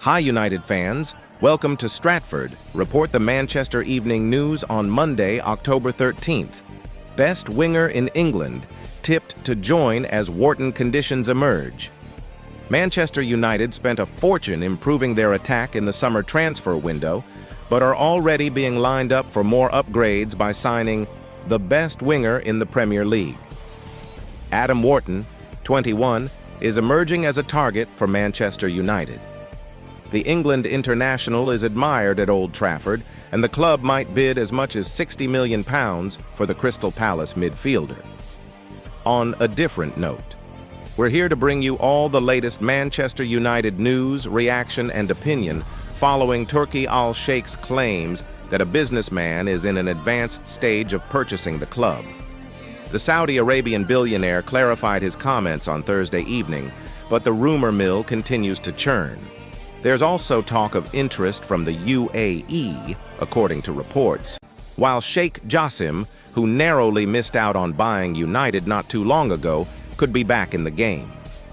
Hi, United fans. Welcome to Stratford. Report the Manchester Evening News on Monday, October 13th. Best winger in England, tipped to join as Wharton conditions emerge. Manchester United spent a fortune improving their attack in the summer transfer window, but are already being lined up for more upgrades by signing the best winger in the Premier League. Adam Wharton, 21, is emerging as a target for Manchester United. The England international is admired at Old Trafford, and the club might bid as much as £60 million for the Crystal Palace midfielder. On a different note, we're here to bring you all the latest Manchester United news, reaction, and opinion following Turki Al-Sheikh's claims that a businessman is in an advanced stage of purchasing the club. The Saudi Arabian billionaire clarified his comments on Thursday evening, but the rumor mill continues to churn. There's also talk of interest from the UAE, according to reports, while Sheikh Jassim, who narrowly missed out on buying United not too long ago, could be back in the game.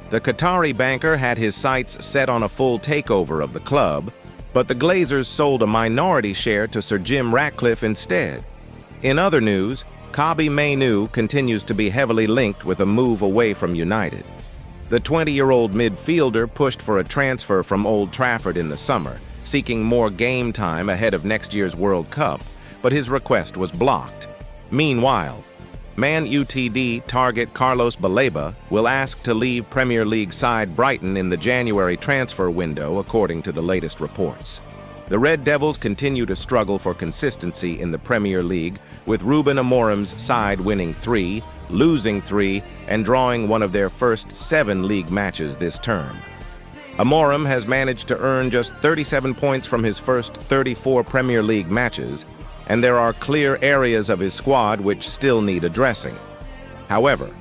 The Qatari banker had his sights set on a full takeover of the club, but the Glazers sold a minority share to Sir Jim Ratcliffe instead. In other news, mainoo continues to be heavily linked with a move away from United. The 20-year-old midfielder pushed for a transfer from Old Trafford in the summer, seeking more game time ahead of next year's World Cup, but his request was blocked. Meanwhile, Man Utd target Carlos Baleba will ask to leave Premier League side Brighton in the January transfer window, according to the latest reports. The Red Devils continue to struggle for consistency in the Premier League, with Ruben Amorim's side winning 3, losing 3, and drawing one of their first 7 league matches this term. Amorim has managed to earn just 37 points from his first 34 Premier League matches, and there are clear areas of his squad which still need addressing. However,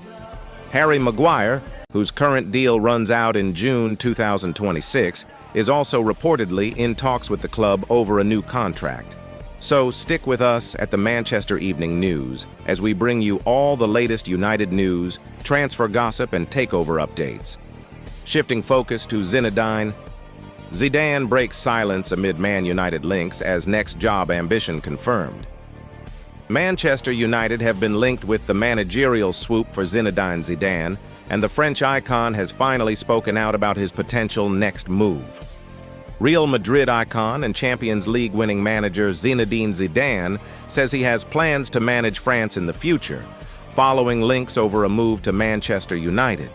Harry Maguire, whose current deal runs out in June 2026, is also reportedly in talks with the club over a new contract. So stick with us at the Manchester Evening News as we bring you all the latest United news, transfer gossip, and takeover updates. Shifting focus to Zidane breaks silence amid Man United links as next job ambition confirmed. Manchester United have been linked with the managerial swoop for Zinedine Zidane, and the French icon has finally spoken out about his potential next move. Real Madrid icon and Champions League winning manager Zinedine Zidane says he has plans to manage France in the future, following links over a move to Manchester United.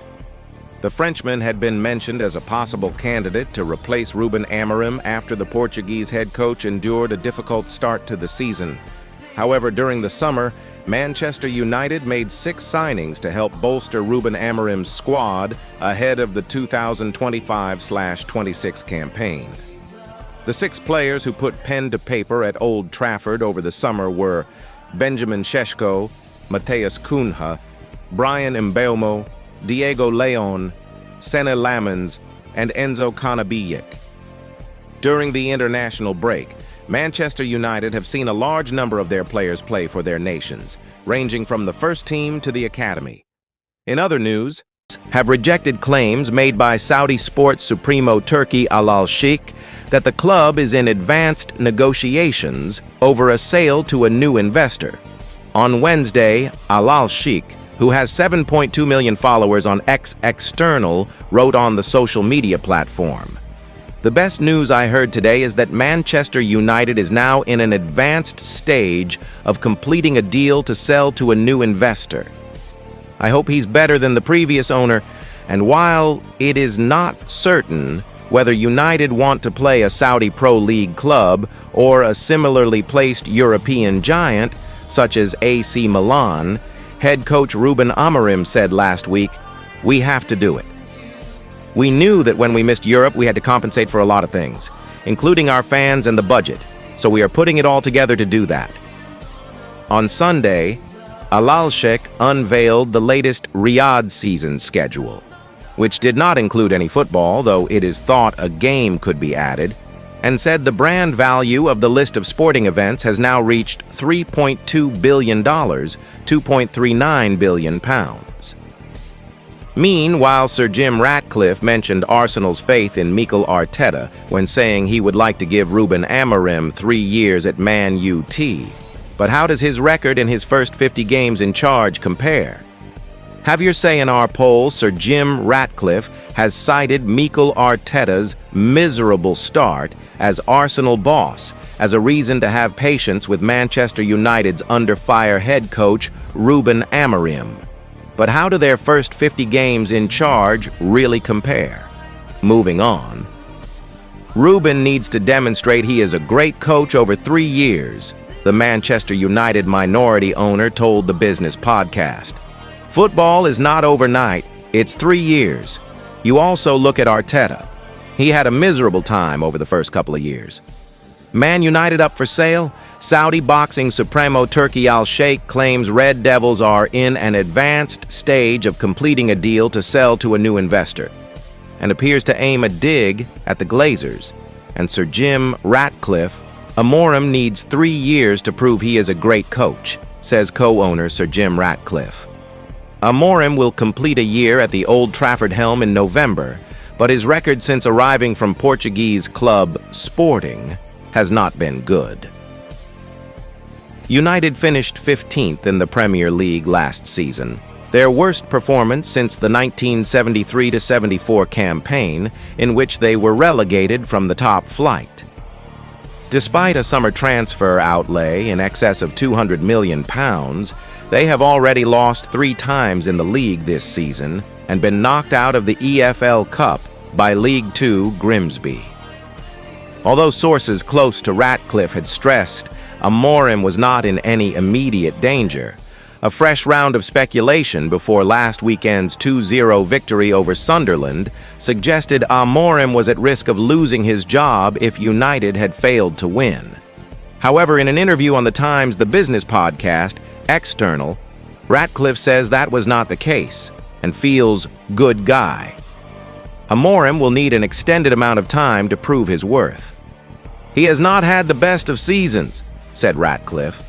The Frenchman had been mentioned as a possible candidate to replace Ruben Amorim after the Portuguese head coach endured a difficult start to the season. However, during the summer, Manchester United made 6 signings to help bolster Ruben Amorim's squad ahead of the 2025-26 campaign. The 6 players who put pen to paper at Old Trafford over the summer were Benjamin Šeško, Matheus Cunha, Brian Mbeumo, Diego Leon, Sene Lammens, and Enzo Canabiyik. During the international break, Manchester United have seen a large number of their players play for their nations, ranging from the first team to the academy. In other news, have rejected claims made by Saudi sports supremo Turki Al-Sheikh that the club is in advanced negotiations over a sale to a new investor. On Wednesday, Al-Sheikh, who has 7.2 million followers on X External, wrote on the social media platform, "The best news I heard today is that Manchester United is now in an advanced stage of completing a deal to sell to a new investor. I hope he's better than the previous owner, and while it is not certain whether United want to play a Saudi Pro League club or a similarly placed European giant, such as AC Milan, head coach Ruben Amorim said last week, "We have to do it. We knew that when we missed Europe, we had to compensate for a lot of things, including our fans and the budget, so we are putting it all together to do that." On Sunday, Al-Sheikh unveiled the latest Riyadh season schedule, which did not include any football, though it is thought a game could be added, and said the brand value of the list of sporting events has now reached $3.2 billion, £2.39 billion. Meanwhile, Sir Jim Ratcliffe mentioned Arsenal's faith in Mikel Arteta when saying he would like to give Ruben Amorim 3 years at Man UT. But how does his record in his first 50 games in charge compare? Have your say in our poll. Sir Jim Ratcliffe has cited Mikel Arteta's miserable start as Arsenal boss as a reason to have patience with Manchester United's under-fire head coach Ruben Amorim. But how do their first 50 games in charge really compare? Moving on. Ruben needs to demonstrate he is a great coach over 3 years, the Manchester United minority owner told the Business Podcast. Football is not overnight, it's 3 years. You also look at Arteta. He had a miserable time over the first couple of years. Man United up for sale? Saudi boxing supremo Turki Al-Sheikh claims Red Devils are in an advanced stage of completing a deal to sell to a new investor, and appears to aim a dig at the Glazers. And Sir Jim Ratcliffe, Amorim needs 3 years to prove he is a great coach, says co-owner Sir Jim Ratcliffe. Amorim will complete a year at the Old Trafford helm in November, but his record since arriving from Portuguese club Sporting has not been good. United finished 15th in the Premier League last season, their worst performance since the 1973-74 campaign, in which they were relegated from the top flight. Despite a summer transfer outlay in excess of £200 million, they have already lost 3 times in the league this season and been knocked out of the EFL Cup by League Two Grimsby. Although sources close to Ratcliffe had stressed Amorim was not in any immediate danger, a fresh round of speculation before last weekend's 2-0 victory over Sunderland suggested Amorim was at risk of losing his job if United had failed to win. However, in an interview on the Times The Business Podcast, External, Ratcliffe says that was not the case and feels good guy. Amorim will need an extended amount of time to prove his worth. He has not had the best of seasons, said Ratcliffe.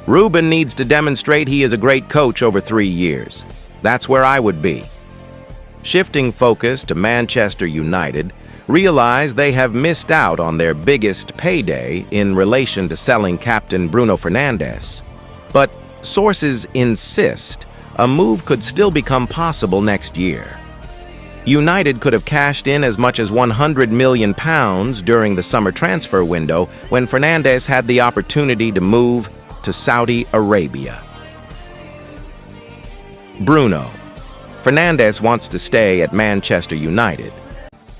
Ruben needs to demonstrate he is a great coach over 3 years. That's where I would be. Shifting focus to Manchester United, realize they have missed out on their biggest payday in relation to selling captain Bruno Fernandes. But sources insist a move could still become possible next year. United could have cashed in as much as £100 million during the summer transfer window when Fernandes had the opportunity to move to Saudi Arabia. Bruno. Fernandes wants to stay at Manchester United.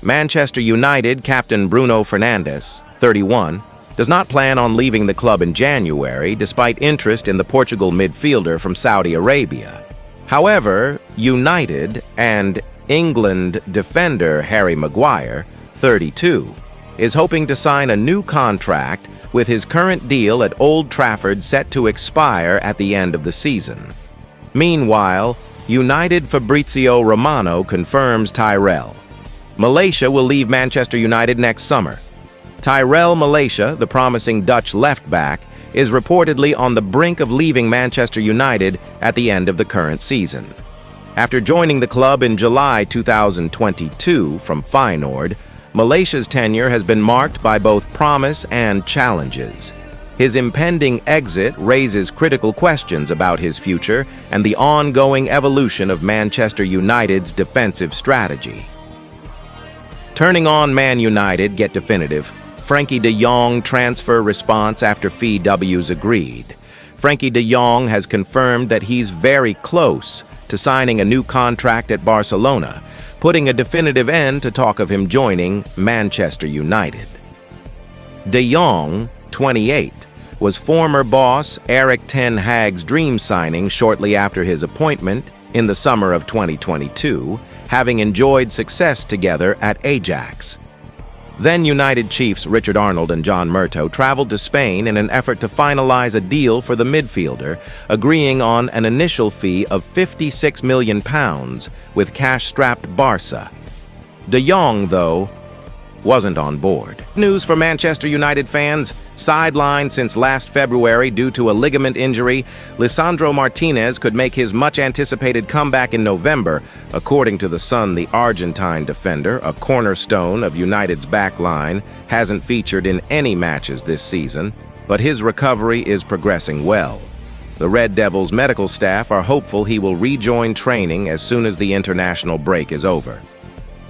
Manchester United captain Bruno Fernandes, 31, does not plan on leaving the club in January despite interest in the Portugal midfielder from Saudi Arabia. However, United and England defender Harry Maguire, 32, is hoping to sign a new contract with his current deal at Old Trafford set to expire at the end of the season. Meanwhile, United Fabrizio Romano confirms Tyrell Malaysia will leave Manchester United next summer. Tyrell Malaysia, the promising Dutch left-back, is reportedly on the brink of leaving Manchester United at the end of the current season. After joining the club in July 2022 from Feyenoord, Malaysia's tenure has been marked by both promise and challenges. His impending exit raises critical questions about his future and the ongoing evolution of Manchester United's defensive strategy. Turning on Man United, get definitive. Frankie de Jong transfer response after FW's agreed. Frankie de Jong has confirmed that he's very close to signing a new contract at Barcelona, putting a definitive end to talk of him joining Manchester United. De Jong, 28, was former boss Erik ten Hag's dream signing shortly after his appointment in the summer of 2022, having enjoyed success together at Ajax. Then United Chiefs Richard Arnold and John Murtough traveled to Spain in an effort to finalize a deal for the midfielder, agreeing on an initial fee of £56 million with cash-strapped Barca. De Jong, though, wasn't on board. News for Manchester United fans: sidelined since last February due to a ligament injury, Lisandro Martinez could make his much-anticipated comeback in November. According to The Sun, the Argentine defender, a cornerstone of United's backline, hasn't featured in any matches this season, but his recovery is progressing well. The Red Devils' medical staff are hopeful he will rejoin training as soon as the international break is over.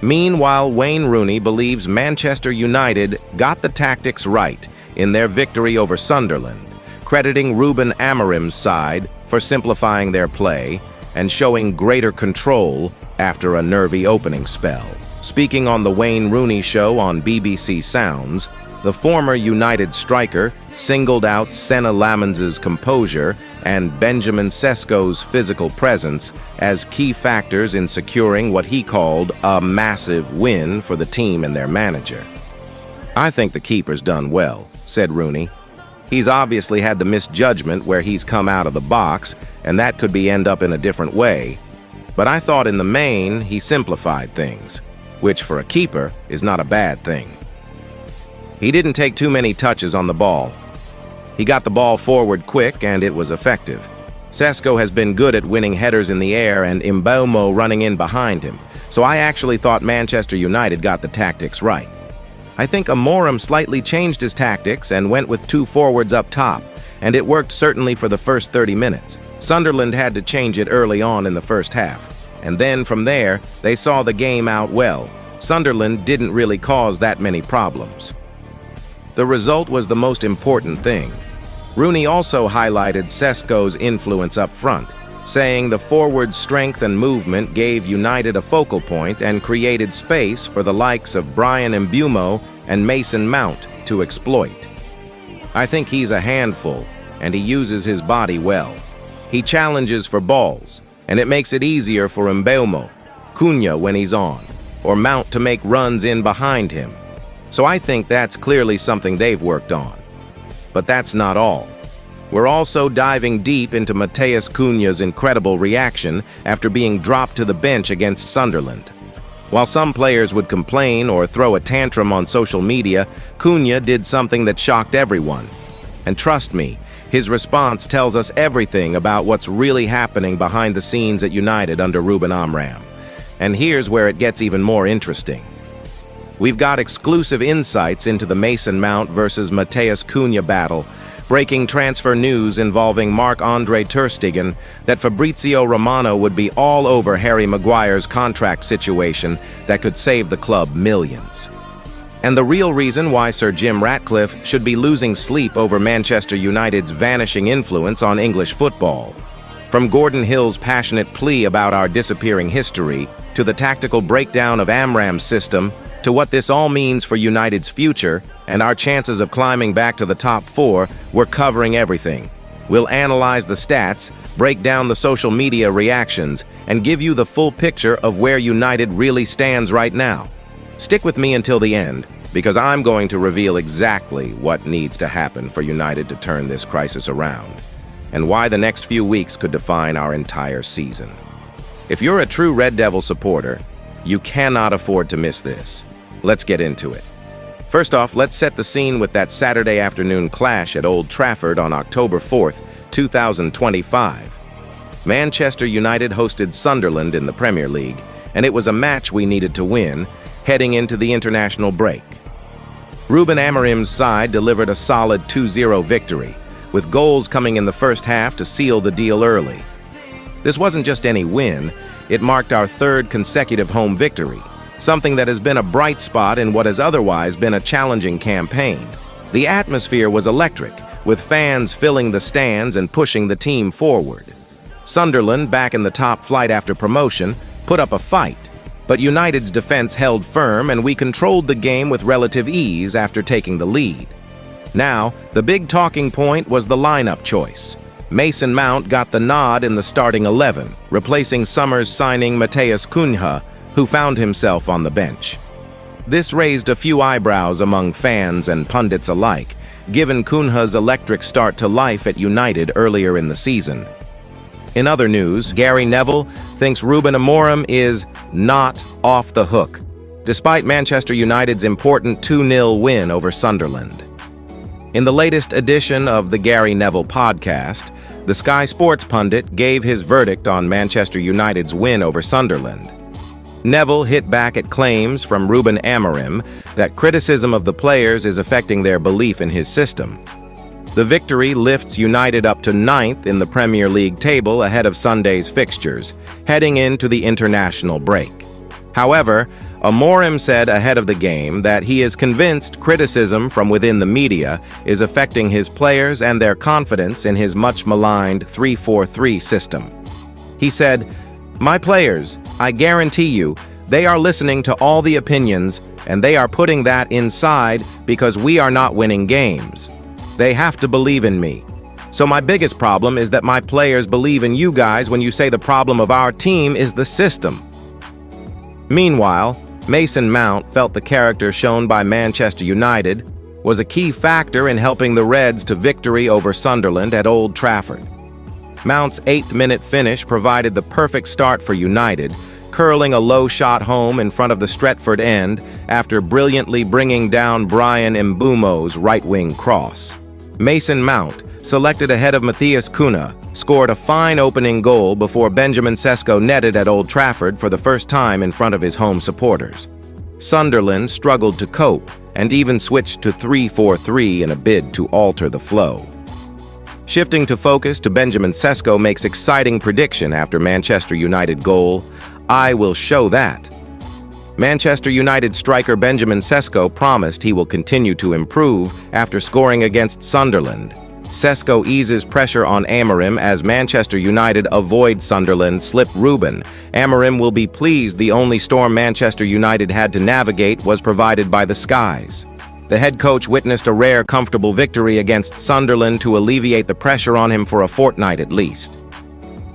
Meanwhile, Wayne Rooney believes Manchester United got the tactics right in their victory over Sunderland, crediting Ruben Amorim's side for simplifying their play and showing greater control after a nervy opening spell. Speaking on the Wayne Rooney Show on BBC Sounds, the former United striker singled out Senna Lamens's composure and Benjamin Sesko's physical presence as key factors in securing what he called a massive win for the team and their manager. "I think the keeper's done well," said Rooney. "He's obviously had the misjudgment where he's come out of the box, and that could end up in a different way. But I thought in the main he simplified things, which for a keeper is not a bad thing. He didn't take too many touches on the ball. He got the ball forward quick, and it was effective. Sesko has been good at winning headers in the air and Mbeumo running in behind him, so I actually thought Manchester United got the tactics right. I think Amorim slightly changed his tactics and went with two forwards up top, and it worked certainly for the first 30 minutes. Sunderland had to change it early on in the first half, and then from there, they saw the game out well. Sunderland didn't really cause that many problems. The result was the most important thing." Rooney also highlighted Sesko's influence up front, saying the forward's strength and movement gave United a focal point and created space for the likes of Bryan Mbeumo and Mason Mount to exploit. "I think he's a handful, and he uses his body well. He challenges for balls, and it makes it easier for Mbeumo, Cunha when he's on, or Mount to make runs in behind him. So I think that's clearly something they've worked on. But that's not all. We're also diving deep into Matheus Cunha's incredible reaction after being dropped to the bench against Sunderland. While some players would complain or throw a tantrum on social media, Cunha did something that shocked everyone. And trust me, his response tells us everything about what's really happening behind the scenes at United under Ruben Amorim. And here's where it gets even more interesting. We've got exclusive insights into the Mason Mount versus Matheus Cunha battle, breaking transfer news involving Marc-Andre ter Stegen that Fabrizio Romano would be all over Harry Maguire's contract situation that could save the club millions. And the real reason why Sir Jim Ratcliffe should be losing sleep over Manchester United's vanishing influence on English football. From Gordon Hill's passionate plea about our disappearing history, to the tactical breakdown of Amram's system, to what this all means for United's future and our chances of climbing back to the top four, we're covering everything. We'll analyze the stats, break down the social media reactions, and give you the full picture of where United really stands right now. Stick with me until the end, because I'm going to reveal exactly what needs to happen for United to turn this crisis around, and why the next few weeks could define our entire season. If you're a true Red Devil supporter, you cannot afford to miss this. Let's get into it. First off, let's set the scene with that Saturday afternoon clash at Old Trafford on October 4th, 2025. Manchester United hosted Sunderland in the Premier League, and it was a match we needed to win, heading into the international break. Ruben Amorim's side delivered a solid 2-0 victory, with goals coming in the first half to seal the deal early. This wasn't just any win, it marked our third consecutive home victory, something that has been a bright spot in what has otherwise been a challenging campaign. The atmosphere was electric, with fans filling the stands and pushing the team forward. Sunderland, back in the top flight after promotion, put up a fight, but United's defense held firm and we controlled the game with relative ease after taking the lead. Now, the big talking point was the lineup choice. Mason Mount got the nod in the starting 11, replacing summer's signing Matheus Cunha, who found himself on the bench. This raised a few eyebrows among fans and pundits alike, given Cunha's electric start to life at United earlier in the season. In other news, Gary Neville thinks Ruben Amorim is not off the hook. despite Manchester United's important 2-0 win over Sunderland. In the latest edition of the Gary Neville podcast, the Sky Sports pundit gave his verdict on Manchester United's win over Sunderland. Neville hit back at claims from Ruben Amorim that criticism of the players is affecting their belief in his system. The victory lifts United up to 9th in the Premier League table ahead of Sunday's fixtures, heading into the international break. However, Amorim said ahead of the game that he is convinced criticism from within the media is affecting his players and their confidence in his much-maligned 3-4-3 system. He said, "My players, I guarantee you, they are listening to all the opinions, and they are putting that inside because we are not winning games. They have to believe in me. So my biggest problem is that my players believe in you guys when you say the problem of our team is the system." Meanwhile, Mason Mount felt the character shown by Manchester United was a key factor in helping the Reds to victory over Sunderland at Old Trafford. Mount's 8th-minute finish provided the perfect start for United, curling a low shot home in front of the Stratford end after brilliantly bringing down Brian Mbeumo's right-wing cross. Mason Mount, selected ahead of Matheus Cunha, scored a fine opening goal before Benjamin Sesko netted at Old Trafford for the first time in front of his home supporters. Sunderland struggled to cope and even switched to 3-4-3 in a bid to alter the flow. Shifting to focus to Benjamin Sesko makes exciting prediction after Manchester United goal. "I will show that." Manchester United striker Benjamin Sesko promised he will continue to improve after scoring against Sunderland. Sesko eases pressure on Amorim as Manchester United avoid Sunderland slip Ruben. Amorim will be pleased the only storm Manchester United had to navigate was provided by the skies. The head coach witnessed a rare, comfortable victory against Sunderland to alleviate the pressure on him for a fortnight at least.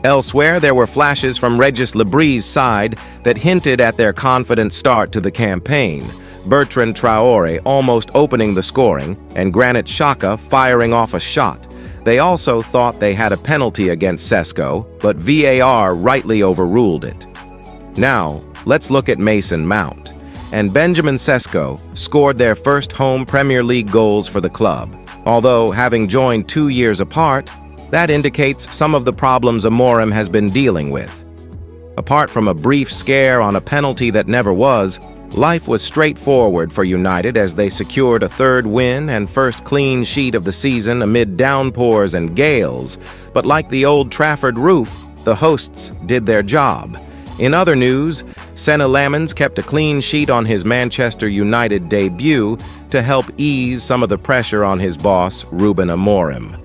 Elsewhere, there were flashes from Regis Lebris's side that hinted at their confident start to the campaign. Bertrand Traoré almost opening the scoring, and Granit Xhaka firing off a shot. They also thought they had a penalty against Sesko, but VAR rightly overruled it. Now, let's look at Mason Mount. And Benjamin Sesko scored their first home Premier League goals for the club. Although, having joined 2 years apart, that indicates some of the problems Amorim has been dealing with. Apart from a brief scare on a penalty that never was, life was straightforward for United as they secured a 3rd win and first clean sheet of the season amid downpours and gales. But like the Old Trafford roof, the hosts did their job. In other news, Senna Lamens kept a clean sheet on his Manchester United debut to help ease some of the pressure on his boss, Ruben Amorim.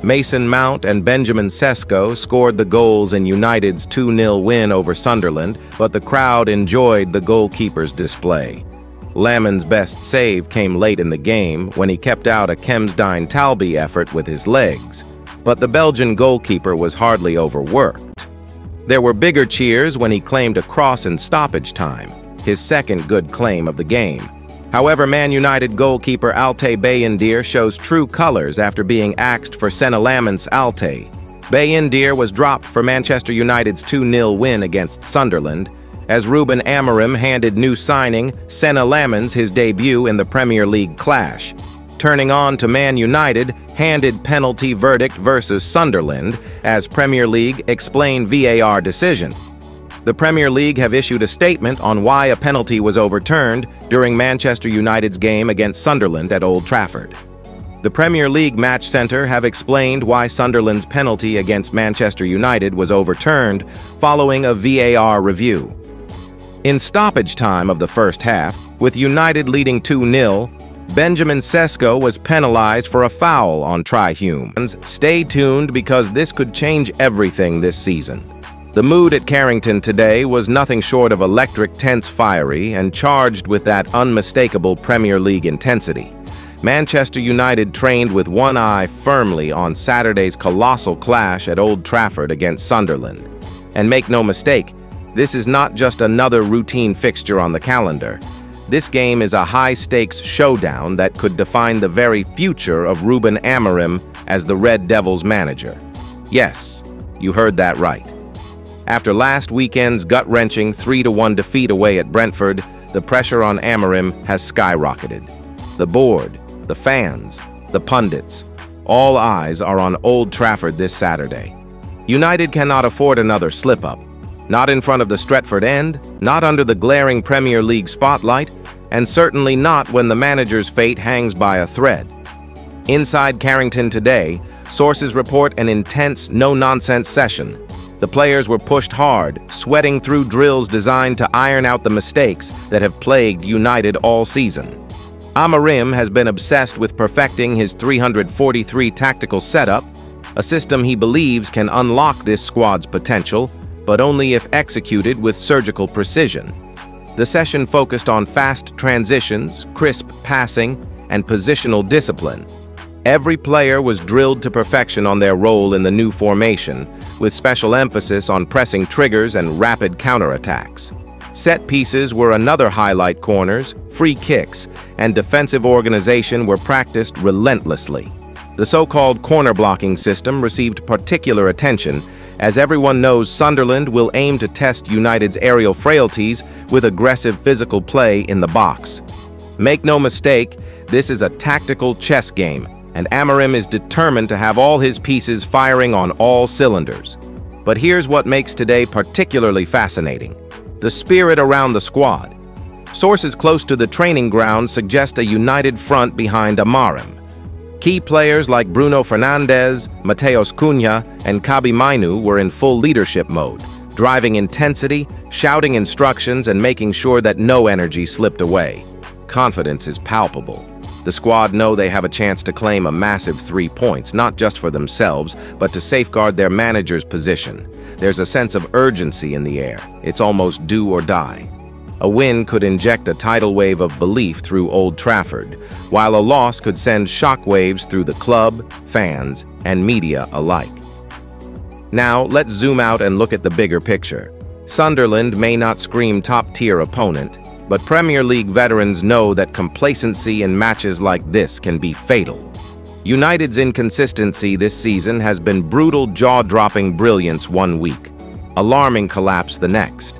Mason Mount and Benjamin Sesko scored the goals in United's 2-0 win over Sunderland, but the crowd enjoyed the goalkeeper's display. Lamens' best save came late in the game when he kept out a Kemsdine-Talby effort with his legs, but the Belgian goalkeeper was hardly overworked. There were bigger cheers when he claimed a cross in stoppage time, his second good claim of the game. However, Man United goalkeeper Altay Bayindir shows true colors after being axed for Senna Lamens' Altay. Bayindir was dropped for Manchester United's 2-0 win against Sunderland, as Ruben Amorim handed new signing Senna Lamens his debut in the Premier League clash. Turning on to Man United, handed penalty verdict versus Sunderland, as Premier League explained VAR decision. The Premier League have issued a statement on why a penalty was overturned during Manchester United's game against Sunderland at Old Trafford. The Premier League Match Centre have explained why Sunderland's penalty against Manchester United was overturned following a VAR review. In stoppage time of the first half, with United leading 2-0, Benjamin Sesko was penalized for a foul on Tri-Hume. Stay tuned because this could change everything this season. The mood at Carrington today was nothing short of electric, tense, fiery, and charged with that unmistakable Premier League intensity. Manchester United trained with one eye firmly on Saturday's colossal clash at Old Trafford against Sunderland. And make no mistake, this is not just another routine fixture on the calendar. This game is a high-stakes showdown that could define the very future of Ruben Amorim as the Red Devils manager. Yes, you heard that right. After last weekend's gut-wrenching 3-1 defeat away at Brentford, the pressure on Amorim has skyrocketed. The board, the fans, the pundits, all eyes are on Old Trafford this Saturday. United cannot afford another slip-up. Not in front of the Stratford end, not under the glaring Premier League spotlight, and certainly not when the manager's fate hangs by a thread. Inside Carrington today, sources report an intense, no-nonsense session. The players were pushed hard, sweating through drills designed to iron out the mistakes that have plagued United all season. Amorim has been obsessed with perfecting his 343 tactical setup, a system he believes can unlock this squad's potential, but only if executed with surgical precision. The session focused on fast transitions, crisp passing, and positional discipline. Every player was drilled to perfection on their role in the new formation, with special emphasis on pressing triggers and rapid counterattacks. Set pieces were another highlight. Corners, free kicks, and defensive organization were practiced relentlessly. The so-called corner blocking system received particular attention, as everyone knows Sunderland will aim to test United's aerial frailties with aggressive physical play in the box. Make no mistake, this is a tactical chess game, and Amorim is determined to have all his pieces firing on all cylinders. But here's what makes today particularly fascinating: the spirit around the squad. Sources close to the training ground suggest a united front behind Amorim. Key players like Bruno Fernandes, Matheus Cunha, and mainoo were in full leadership mode, driving intensity, shouting instructions, and making sure that no energy slipped away. Confidence is palpable. The squad know they have a chance to claim a massive 3 points, not just for themselves, but to safeguard their manager's position. There's a sense of urgency in the air. It's almost do or die. A win could inject a tidal wave of belief through Old Trafford, while a loss could send shockwaves through the club, fans, and media alike. Now, let's zoom out and look at the bigger picture. Sunderland may not scream top-tier opponent, but Premier League veterans know that complacency in matches like this can be fatal. United's inconsistency this season has been brutal, jaw-dropping brilliance one week, alarming collapse the next.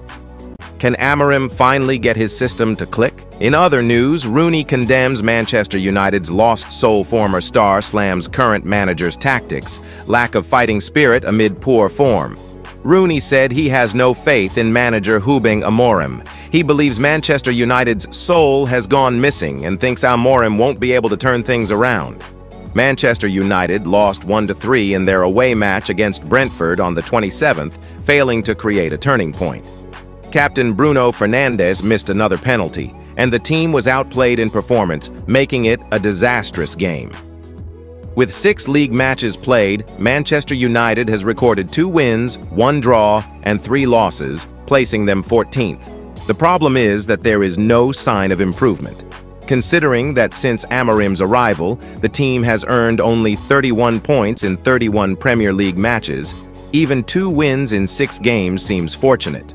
Can Amorim finally get his system to click? In other news, Rooney condemns Manchester United's lost soul. Former star slams current manager's tactics, lack of fighting spirit amid poor form. Rooney said he has no faith in manager Ruben Amorim. He believes Manchester United's soul has gone missing and thinks Amorim won't be able to turn things around. Manchester United lost 1-3 in their away match against Brentford on the 27th, failing to create a turning point. Captain Bruno Fernandes missed another penalty, and the team was outplayed in performance, making it a disastrous game. With 6 league matches played, Manchester United has recorded 2 wins, 1 draw, and 3 losses, placing them 14th. The problem is that there is no sign of improvement. Considering that since Amorim's arrival, the team has earned only 31 points in 31 Premier League matches, even 2 wins in 6 games seems fortunate.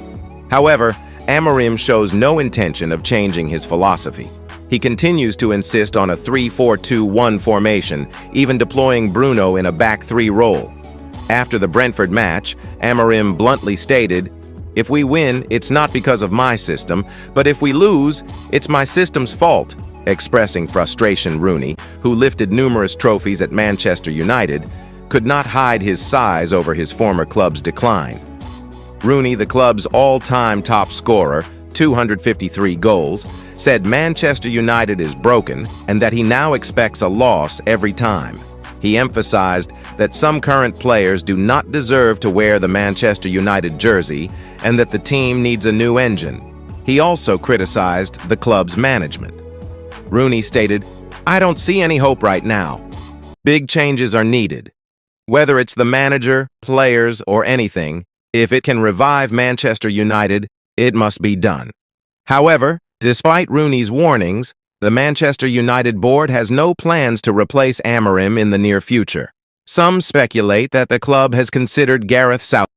However, Amorim shows no intention of changing his philosophy. He continues to insist on a 3-4-2-1 formation, even deploying Bruno in a back 3 role. After the Brentford match, Amorim bluntly stated, "If we win, it's not because of my system, but if we lose, it's my system's fault," expressing frustration. Rooney, who lifted numerous trophies at Manchester United, could not hide his sighs over his former club's decline. Rooney, the club's all-time top scorer, 253 goals, said Manchester United is broken and that he now expects a loss every time. He emphasized that some current players do not deserve to wear the Manchester United jersey and that the team needs a new engine. He also criticized the club's management. Rooney stated, "I don't see any hope right now. Big changes are needed. Whether it's the manager, players, or anything, if it can revive Manchester United, it must be done." However, despite Rooney's warnings, the Manchester United board has no plans to replace Amorim in the near future. Some speculate that the club has considered Gareth Southgate.